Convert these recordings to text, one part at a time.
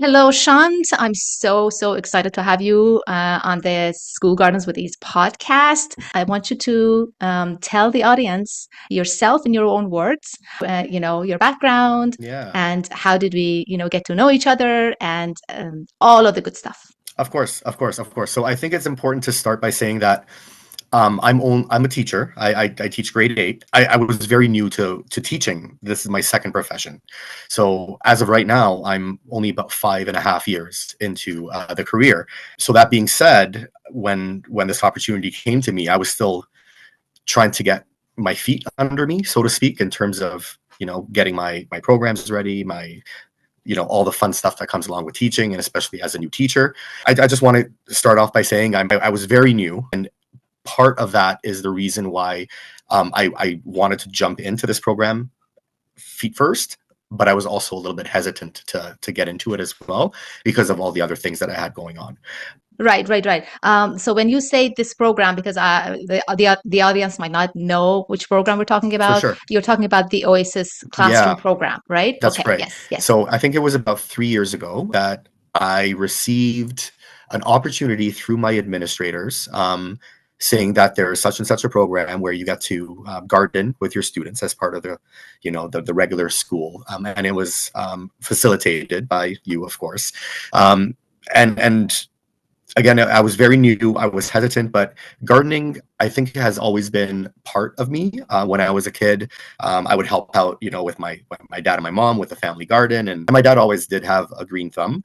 Hello, Shant. I'm so excited to have you on the School Gardens with Ease podcast. I want you to tell the audience yourself in your own words, your background, Yeah, and how did we, get to know each other, and all of the good stuff. of course, of course, of course. So I think it's important to start by saying that I'm a teacher. I teach grade eight. I was very new to teaching. This is my second profession. So as of right now, I'm only about 5.5 years into the career. So that being said, when this opportunity came to me, I was still trying to get my feet under me, so to speak, in terms of getting my programs ready, my all the fun stuff that comes along with teaching, and especially as a new teacher. I just want to start off by saying I was very new, and part of that is the reason why I wanted to jump into this program feet first, but I was also a little bit hesitant to get into it as well because of all the other things that I had going on. Right. So when you say this program, because the audience might not know which program we're talking For about, sure. you're talking about the Oasis Classroom Yeah, program, right? that's Okay. right. Yes. So I think it was about 3 years ago that I received an opportunity through my administrators, saying that there's such and such a program where you get to garden with your students as part of the regular school, and it was facilitated by you, of course. Um, and again, I was very new. I was hesitant, but gardening, I think, has always been part of me. When I was a kid, I would help out, with my dad and my mom with the family garden, and my dad always did have a green thumb.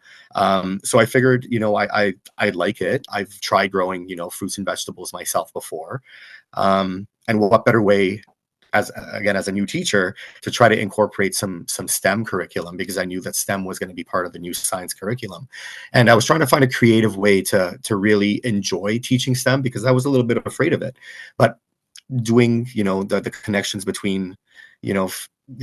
So I figured, I like it. I've tried growing, fruits and vegetables myself before, and what better way, as a new teacher, to try to incorporate some STEM curriculum, because I knew that STEM was going to be part of the new science curriculum. And I was trying to find a creative way to really enjoy teaching STEM, because I was a little bit afraid of it. But doing, the connections between,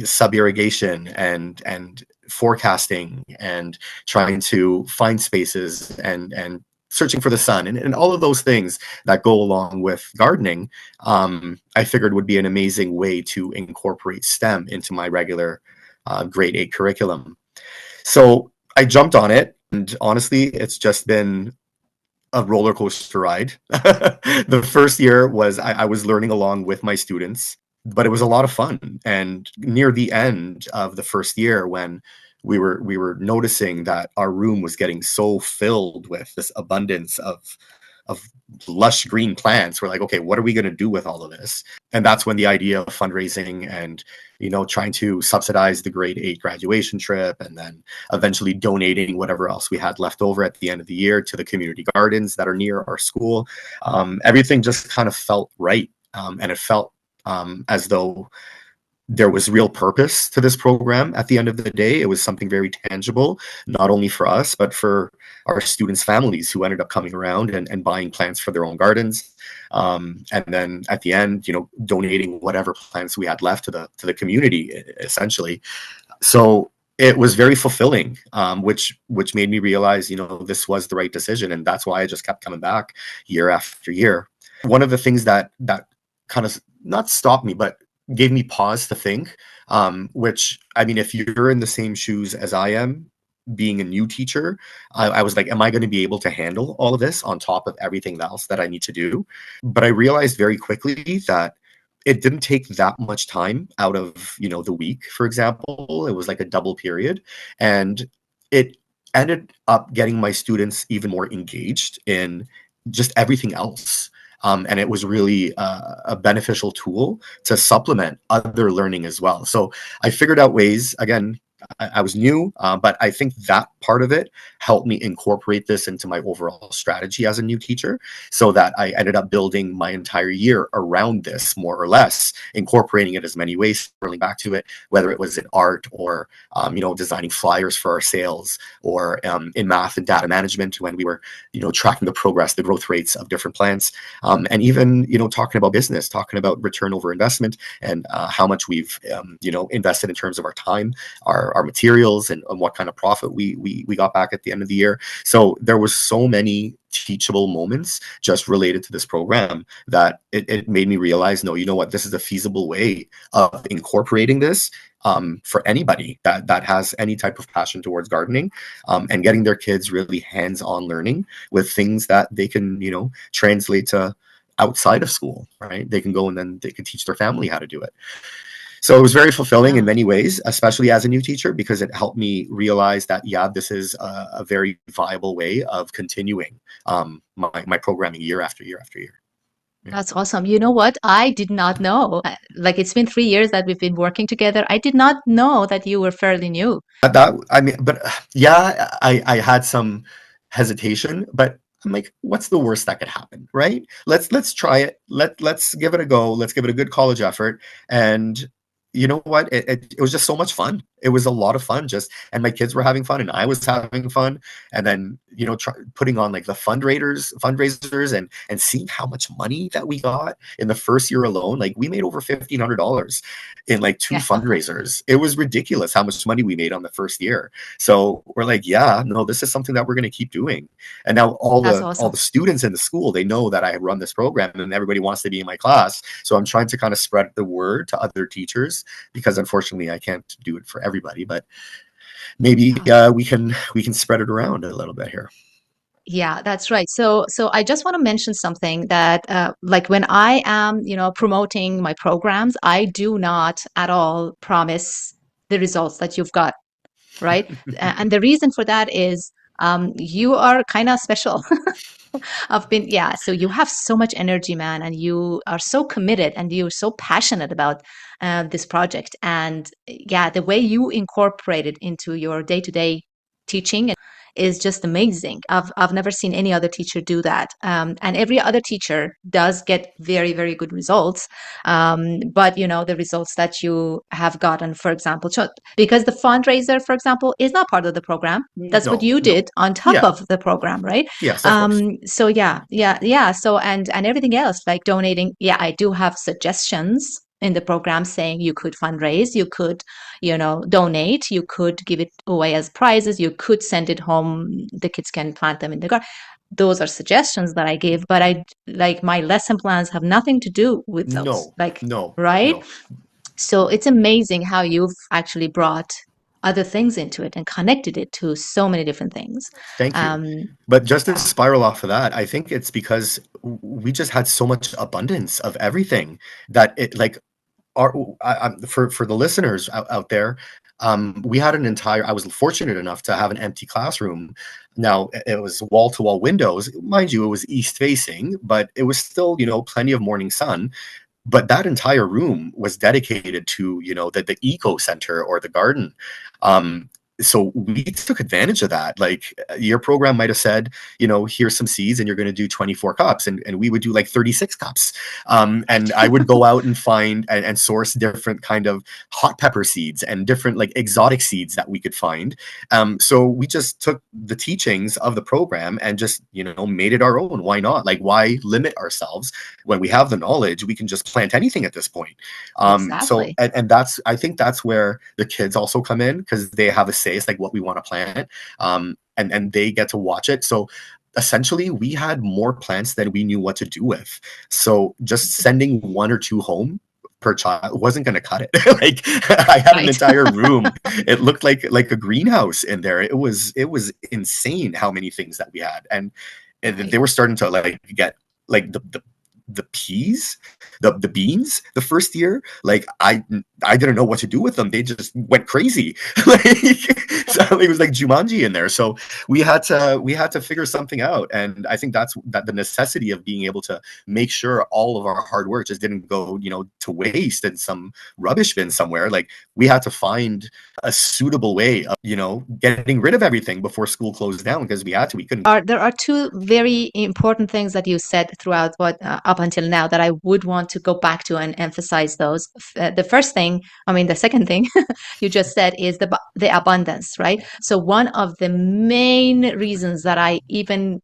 sub irrigation and forecasting, and trying to find spaces, and searching for the sun, and all of those things that go along with gardening, I figured would be an amazing way to incorporate STEM into my regular grade eight curriculum. So I jumped on it, and honestly, it's just been a roller coaster ride. The first year I was learning along with my students, but it was a lot of fun. And near the end of the first year, when we were noticing that our room was getting so filled with this abundance of lush green plants, we're like, okay, what are we going to do with all of this? And that's when the idea of fundraising and trying to subsidize the grade eight graduation trip, and then eventually donating whatever else we had left over at the end of the year to the community gardens that are near our school. Everything just kind of felt right, and it felt as though there was real purpose to this program. At the end of the day, it was something very tangible, not only for us, but for our students' families, who ended up coming around and buying plants for their own gardens. And then at the end, donating whatever plants we had left to the community, essentially. So it was very fulfilling, which made me realize, this was the right decision, and that's why I just kept coming back year after year. One of the things that kind of not stopped me, but gave me pause to think, which, I mean, if you're in the same shoes as I am, being a new teacher, I was like, am I going to be able to handle all of this on top of everything else that I need to do? But I realized very quickly that it didn't take that much time out of, the week. For example, it was like a double period, and it ended up getting my students even more engaged in just everything else. And it was really a beneficial tool to supplement other learning as well. So I figured out ways. Again, I was new, but I think that part of it helped me incorporate this into my overall strategy as a new teacher, so that I ended up building my entire year around this, more or less, incorporating it as many ways, rolling back to it, whether it was in art, or designing flyers for our sales, or in math and data management, when we were tracking the progress, the growth rates of different plants, and even talking about business, talking about return over investment, and how much we've invested in terms of our time, our materials, and what kind of profit we we got back at the end of the year. So there was so many teachable moments just related to this program that it made me realize, no, you know what, this is a feasible way of incorporating this for anybody that has any type of passion towards gardening, and getting their kids really hands-on learning with things that they can, translate to outside of school, right? They can go and then they can teach their family how to do it. So it was very fulfilling in Yeah. many ways, especially as a new teacher, because it helped me realize that, yeah, this is a very viable way of continuing my programming year after year after year. Yeah. That's awesome. You know what? I did not know. Like it's been 3 years that we've been working together. I did not know that you were fairly new. I mean, but yeah, I had some hesitation, but I'm like, what's the worst that could happen, right? Let's try it. Let's give it a go. Let's give it a good college effort. And you know what? It was just so much fun. It was a lot of fun, just, and my kids were having fun, and I was having fun. And then putting on like the fundraisers, and seeing how much money that we got in the first year alone. Like we made over $1,500 in like two Yeah, fundraisers. It was ridiculous how much money we made on the first year. So we're like, yeah, no, this is something that we're going to keep doing. And now all that's the awesome. students in the school, they know that I run this program, and everybody wants to be in my class. So I'm trying to kind of spread the word to other teachers, because unfortunately I can't do it for everybody, but maybe Yeah. we can spread it around a little bit here. Yeah, that's right. So I just want to mention something that, like when I am, promoting my programs, I do not at all promise the results that you've got, right? And the reason for that is, you are kind of special. Yeah. So you have so much energy, man, and you are so committed and you're so passionate about this project. And yeah, the way you incorporate it into your day-to-day teaching is just amazing. I've never seen any other teacher do that. And every other teacher does get very, very good results. But the results that you have gotten, for example, because the fundraiser, for example, is not part of the program. That's what No, you no. did on top Yeah. of the program, right? Yes, of course. So yeah, yeah, yeah. So and everything else like donating. Yeah, I do have suggestions in the program saying you could fundraise, you could, donate, you could give it away as prizes, you could send it home. The kids can plant them in the garden. Those are suggestions that I give, but I like my lesson plans have nothing to do with those. No, Like, no, right? no. So it's amazing how you've actually brought other things into it and connected it to so many different things. Thank you. Um, But just to yeah. spiral off of that, I think it's because we just had so much abundance of everything that it like our for the listeners out there, we had an entire. I was fortunate enough to have an empty classroom. Now it was wall to wall windows, mind you. It was east facing, but it was still plenty of morning sun. But that entire room was dedicated to the eco center or the garden. um so we took advantage of that. Like your program might have said, here's some seeds and you're going to do 24 cups, and we would do like 36 cups. And I would go out and find and source different kind of hot pepper seeds and different like exotic seeds that we could find. So we just took the teachings of the program and just made it our own. Why not? Like, why limit ourselves when we have the knowledge? We can just plant anything at this point. So Exactly. and that's, I think that's where the kids also come in, because they have a say. It's like what we want to plant, and they get to watch it. So essentially we had more plants than we knew what to do with. So just sending one or two home per child wasn't going to cut it. Like I had an Right. entire room. It looked like a greenhouse in there. It was insane how many things that we had. And they Right. were starting to like get like the peas, the beans the first year. Like I didn't know what to do with them. They just went crazy. Like so it was like Jumanji in there. So we had to figure something out. And I think that the necessity of being able to make sure all of our hard work just didn't go to waste in some rubbish bin somewhere. Like we had to find a suitable way of getting rid of everything before school closed down, because we couldn't. There are two very important things that you said throughout what up until now that I would want to go back to and emphasize those. The first thing, I mean, the second thing you just said is the abundance, right? So one of the main reasons that I even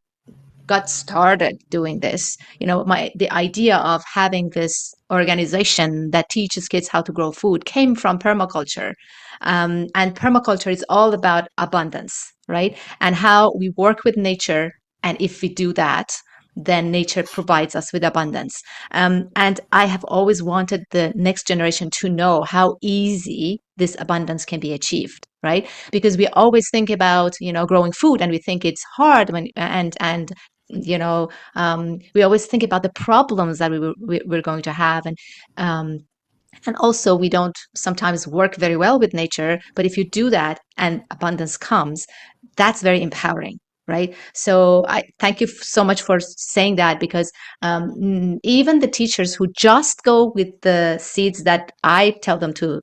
got started doing this, the idea of having this organization that teaches kids how to grow food came from permaculture. And permaculture is all about abundance, right? And how we work with nature. And if we do that, then nature provides us with abundance. And I have always wanted the next generation to know how easy this abundance can be achieved, right? Because we always think about, growing food, and we think it's hard and we always think about the problems that we're going to have, um, and also, we don't sometimes work very well with nature, but if you do that and abundance comes, that's very empowering, right? So I thank you so much for saying that, because even the teachers who just go with the seeds that I tell them to,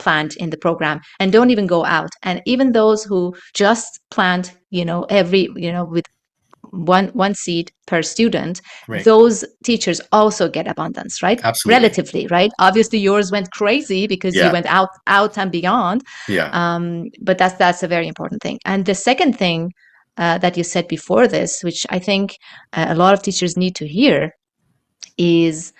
plant in the program and don't even go out, and even those who just plant, with one seed per student, Right. those teachers also get abundance, right? Absolutely. Relatively, right? Obviously, yours went crazy because you Yeah. went out and beyond. Yeah. But that's a very important thing. And the second thing that you said before this, which I think a lot of teachers need to hear, is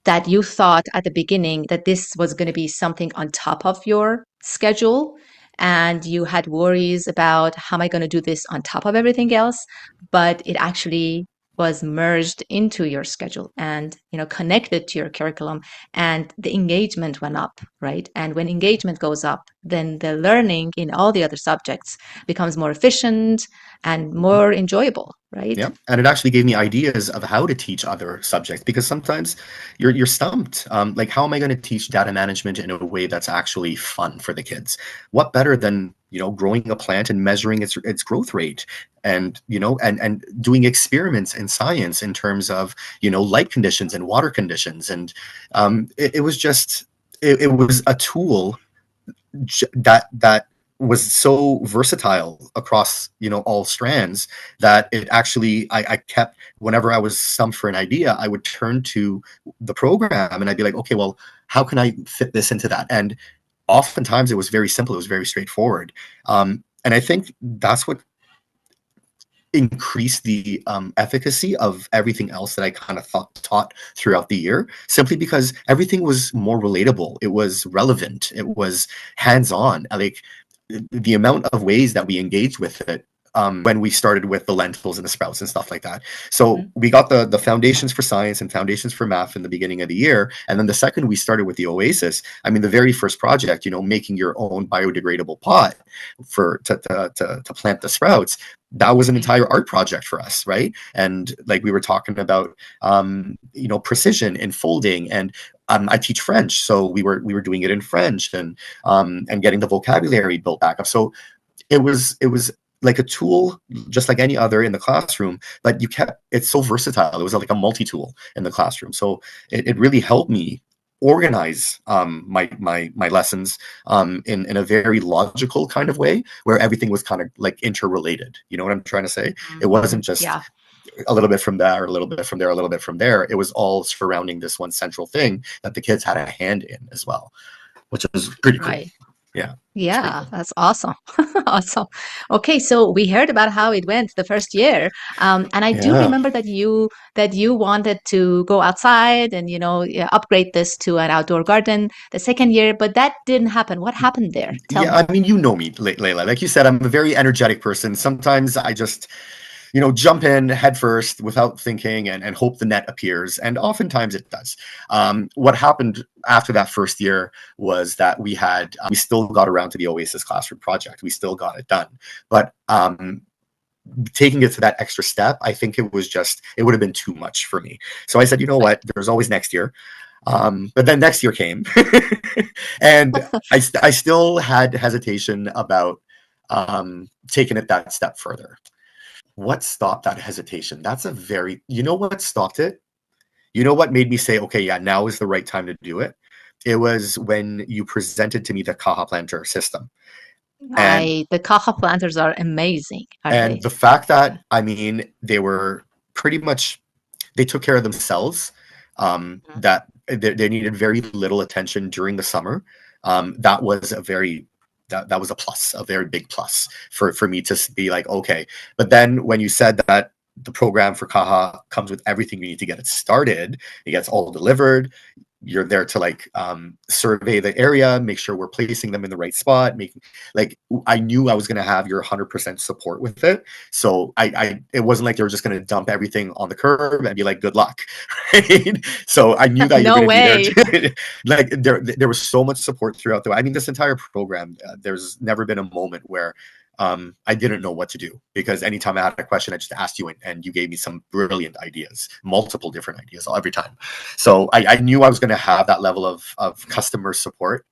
that you thought at the beginning that this was going to be something on top of your schedule, and you had worries about, how am I going to do this on top of everything else? But it actually was merged into your schedule and, connected to your curriculum, and the engagement went up, right? And when engagement goes up, then the learning in all the other subjects becomes more efficient and more enjoyable, right? Yeah, and it actually gave me ideas of how to teach other subjects, because sometimes you're stumped. Like, how am I going to teach data management in a way that's actually fun for the kids? What better than growing a plant and measuring its growth rate, and and doing experiments in science in terms of light conditions and water conditions, and it was just it was a tool that was so versatile across all strands, that it actually, I kept, whenever I was stumped for an idea, I would turn to the program and I'd be like, okay, well, how can I fit this into that? And oftentimes it was very simple, it was very straightforward. And I think that's what increased the efficacy of everything else that I kind of taught throughout the year, simply because everything was more relatable, it was relevant, it was hands-on. Like, the amount of ways that we engaged with it, when we started with the lentils and the sprouts and stuff like that. So we got the foundations for science and foundations for math in the beginning of the year, and then the second we started with the Oasis, I mean, the very first project, making your own biodegradable pot to plant the sprouts, that was an entire art project for us, right? And like we were talking about, precision in folding, and I teach French, so we were doing it in French, and getting the vocabulary built back up. So it was like a tool, just like any other in the classroom, but it's so versatile. It was like a multi-tool in the classroom. So it really helped me organize my lessons in a very logical kind of way, where everything was kind of like interrelated. You know what I'm trying to say? It wasn't just Yeah. a little bit from there, a little bit from there, a little bit from there. It was all surrounding this one central thing that the kids had a hand in as well, which was pretty cool. Right. Yeah. Yeah, Cool. that's awesome. Awesome. Okay, so we heard about how it went the first year, and I do Yeah. remember that you wanted to go outside and yeah, upgrade this to an outdoor garden the second year, but that didn't happen. What happened there? Tell Yeah, me. I mean, me, Layla. Like you said, I'm a very energetic person. Sometimes I just, jump in head first without thinking, and hope the net appears. And oftentimes it does. What happened after that first year was that we still got around to the Oasis Classroom project. We still got it done. But taking it to that extra step, I think it would have been too much for me. So I said, you know Right. what? There's always next year. But then next year came, and I still had hesitation about taking it that step further. What stopped that hesitation? What stopped it? You know what made me say, okay, yeah, now is the right time to do it? It was when you presented to me the Kaha planter system. And The Kaha planters are amazing, aren't they? the fact that, I mean, they were pretty much, they took care of themselves. Mhm. That they needed very little attention during the summer. That was that was a plus, a very big plus for me to be like, okay. But then when you said that the program for Kaha comes with everything you need to get it started, it gets all delivered. you're there to like survey the area, make sure we're placing them in the right spot, making like I knew I was going to have your 100% support with it. So it wasn't like they were just going to dump everything on the curb and be like, good luck. Right? So I knew that you're No going to be there. way. Like there was so much support throughout the, I mean, this entire program, there's never been a moment where I didn't know what to do, because anytime I had a question, I just asked you, and you gave me some brilliant ideas, multiple different ideas every time. So I knew I was going to have that level of customer support,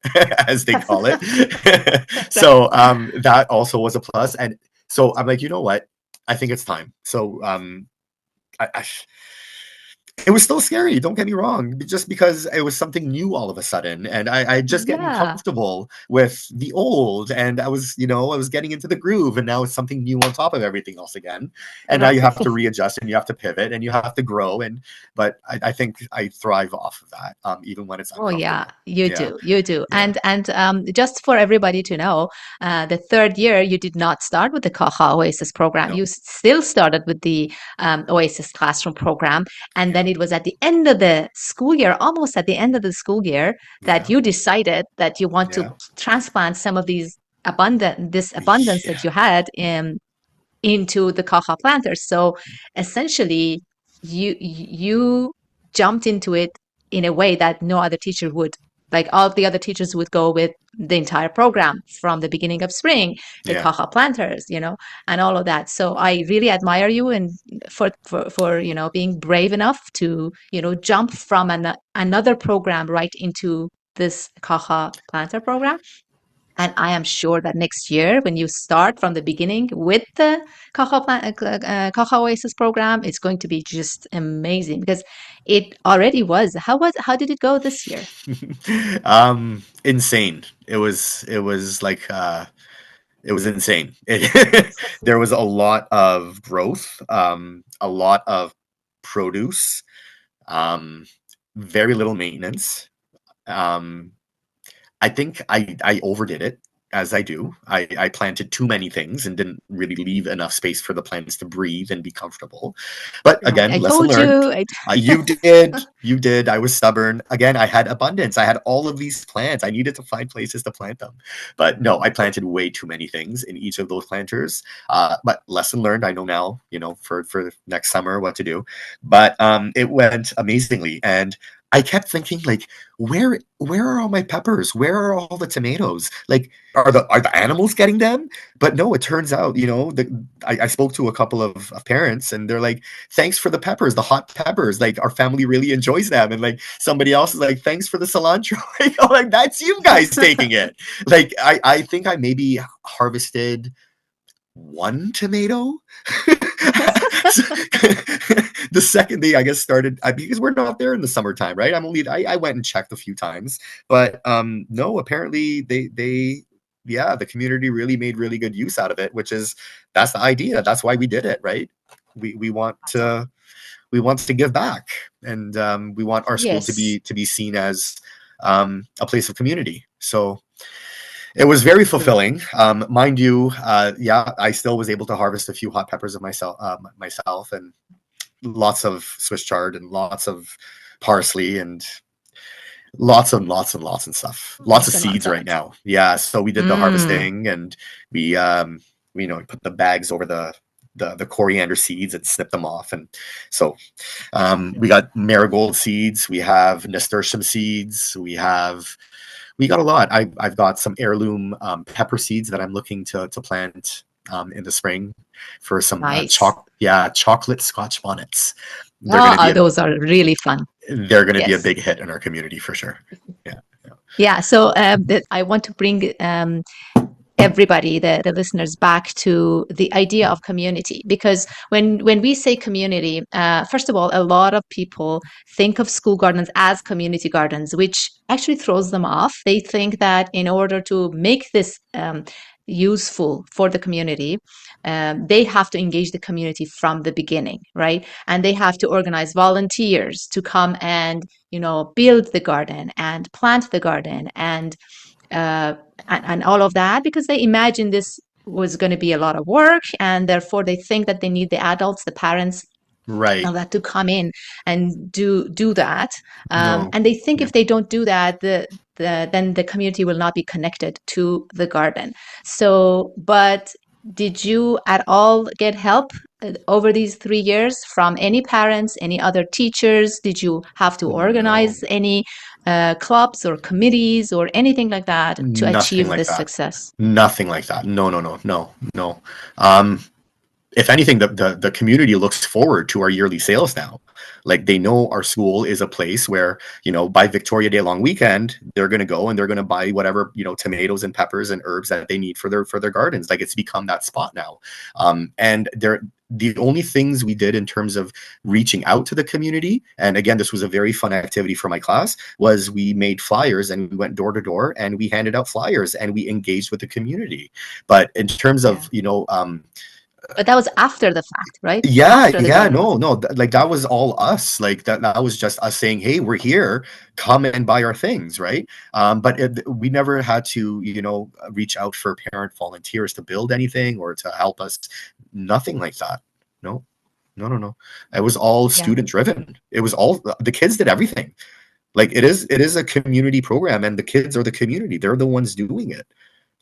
as they call it. So that also was a plus. And so I'm like, you know what? I think it's time. So I it was still scary, don't get me wrong, just because it was something new all of a sudden, and I just getting Yeah, comfortable with the old, and I was, I was getting into the groove, and now it's something new on top of everything else again. And now you right. have to readjust, and you have to pivot, and you have to grow. And but I think I thrive off of that, even when it's Oh yeah, uncomfortable. you Yeah, do, you do. yeah, And just for everybody to know, the third year you did not start with the Kaha Oasis program. no, You still started with the Oasis Classroom program, and yeah, then it was at the end of the school year, almost at the end of the school year, that yeah, you decided that you want to yeah, transplant some of this abundance that yeah. you had into the Kaha planters. So essentially, you jumped into it in a way that no other teacher would. Like all of the other teachers would go with the entire program from the beginning of spring, the Yeah. Kaha planters, and all of that. So I really admire you and for being brave enough to jump from another program right into this Kaha planter program. And I am sure that next year, when you start from the beginning with the Kaha Oasis program, it's going to be just amazing because it already was. How did it go this year? Insane. It was like it was insane. There was a lot of growth, a lot of produce, um, very little maintenance. Um, I think I overdid it, as I do. I planted too many things and didn't really leave enough space for the plants to breathe and be comfortable. But Right. again, I lesson told learned. you. You did. You did. I was stubborn. Again, I had abundance. I had all of these plants. I needed to find places to plant them. But no, I planted way too many things in each of those planters. But lesson learned. I know now, for next summer what to do. But it went amazingly. And I kept thinking, like, where are all my peppers? Where are all the tomatoes? Like, are the animals getting them? But no, it turns out, I spoke to a couple of parents, and they're like, thanks for the peppers, the hot peppers. Like, our family really enjoys them. And like somebody else is like, thanks for the cilantro. Like, I'm like, that's you guys taking it. Like, I think I maybe harvested one tomato. The second day, I guess, started because we're not there in the summertime, right? I went and checked a few times, but no, apparently yeah, the community really made really good use out of it, that's the idea. That's why we did it, right? We want Awesome. to give back, and we want our school to Yes. be seen as a place of community. So it was very fulfilling. Mind you, yeah, I still was able to harvest a few hot peppers of myself, and lots of Swiss chard, and lots of parsley, and lots and lots and stuff. Lots of Lots and lots seeds of right it. now. Yeah, so we did the Mm. harvesting, and we put the bags over the coriander seeds and snip them off. And so we got marigold seeds, we have nasturtium seeds, we got a lot. I've got some heirloom pepper seeds that I'm looking to plant in the spring for some Nice. chocolate Scotch bonnets. They're going to be Those are really fun. a Yes. big hit in our community for sure. Yeah, Yeah. So I want to bring everybody, the listeners, back to the idea of community, because when we say community, first of all, a lot of people think of school gardens as community gardens, which actually throws them off. They think that in order to make this useful for the community, they have to engage the community from the beginning, right? And they have to organize volunteers to come and build the garden and plant the garden uh, and all of that, because they imagine this was going to be a lot of work, and therefore they think that they need the adults, the parents, Right. that to come in and do that. No. And they think Yeah. if they don't do that, then the community will not be connected to the garden. So, but did you at all get help over these 3 years from any parents, any other teachers? Did you have to No. organize any clubs or committees or anything like that to Nothing achieve like this that. success? Nothing like that. No, no, no, no, no. Um, if anything, the community looks forward to our yearly sales now. Like they know our school is a place where, by Victoria Day long weekend, they're gonna go and they're gonna buy whatever, tomatoes and peppers and herbs that they need for their gardens. Like it's become that spot now. And they're the only things we did in terms of reaching out to the community, and again, this was a very fun activity for my class, was we made flyers and we went door to door and we handed out flyers and we engaged with the community. But in terms Yeah. of, But that was after the fact, right? yeah, After the yeah, garden. no, no, like that was all us. Like that was just us saying, "Hey, we're here. Come and buy our things," right? But we never had to, reach out for parent volunteers to build anything or to help us. Nothing like that. No, no, no, no. It was all Yeah. student driven. It was all the kids did everything. Like it is a community program, and the kids are the community. They're the ones doing it.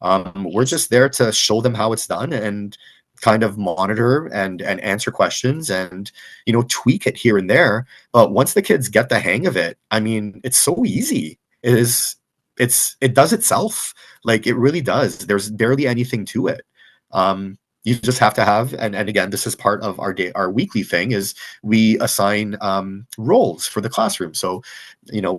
We're Yes. just there to show them how it's done and kind of monitor and answer questions and tweak it here and there. But once the kids get the hang of it, I mean, it's so easy. It does itself. Like it really does. There's barely anything to it. You just have to have, and again, this is part of our weekly thing, is we assign roles for the classroom. So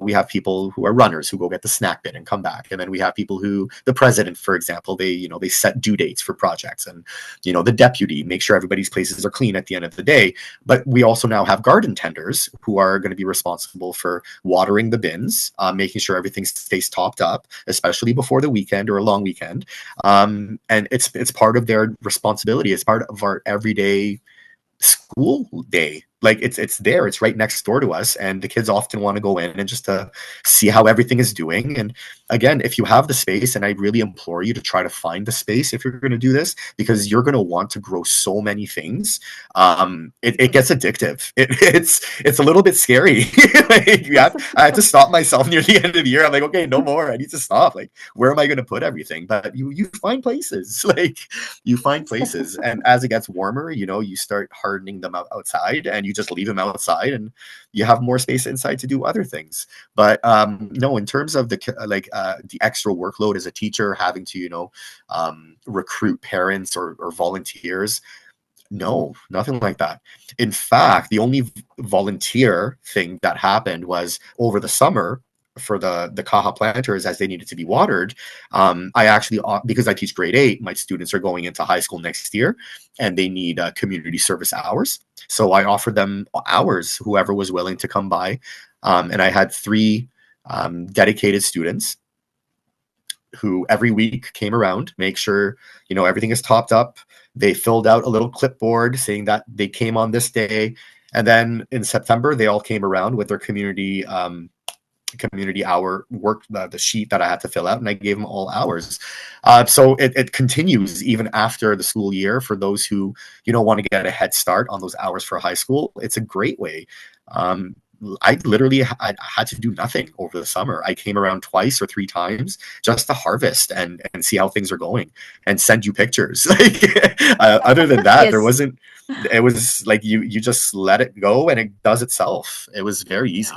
we have people who are runners who go get the snack bin and come back, and then we have people who, the president, for example, they set due dates for projects, and the deputy make sure everybody's places are clean at the end of the day. But we also now have garden tenders who are going to be responsible for watering the bins, making sure everything stays topped up, especially before the weekend or a long weekend. And it's part of their responsibility. It's part of our everyday school day. Like it's there, it's right next door to us, and the kids often want to go in and just to see how everything is doing. And again, if you have the space, and I really implore you to try to find the space if you're going to do this, because you're going to want to grow so many things. It gets addictive. It's a little bit scary. Like I had to stop myself near the end of the year. I'm like, okay, no more, I need to stop. Like, where am I going to put everything? But you find places. Like you find places, and as it gets warmer, you start hardening them outside, and you just leave them outside, and you have more space inside to do other things. But no, in terms of the extra workload as a teacher, having to recruit parents or volunteers, no, nothing like that. In fact, the only volunteer thing that happened was over the summer for the Kaha planters, as they needed to be watered. I actually, because I teach grade 8, my students are going into high school next year, and they need community service hours. So I offered them hours, whoever was willing to come by. And I had 3 dedicated students who every week came around, make sure everything is topped up. They filled out a little clipboard saying that they came on this day, and then in September they all came around with their community hour work, the sheet that I had to fill out, and I gave them all hours. So it continues even after the school year for those who want to get a head start on those hours for high school. It's a great way. I literally had to do nothing over the summer. I came around 2 or 3 times just to harvest and see how things are going and send you pictures. Like other than that, there Yes. wasn't. It was like you just let it go and it does itself. It was very easy.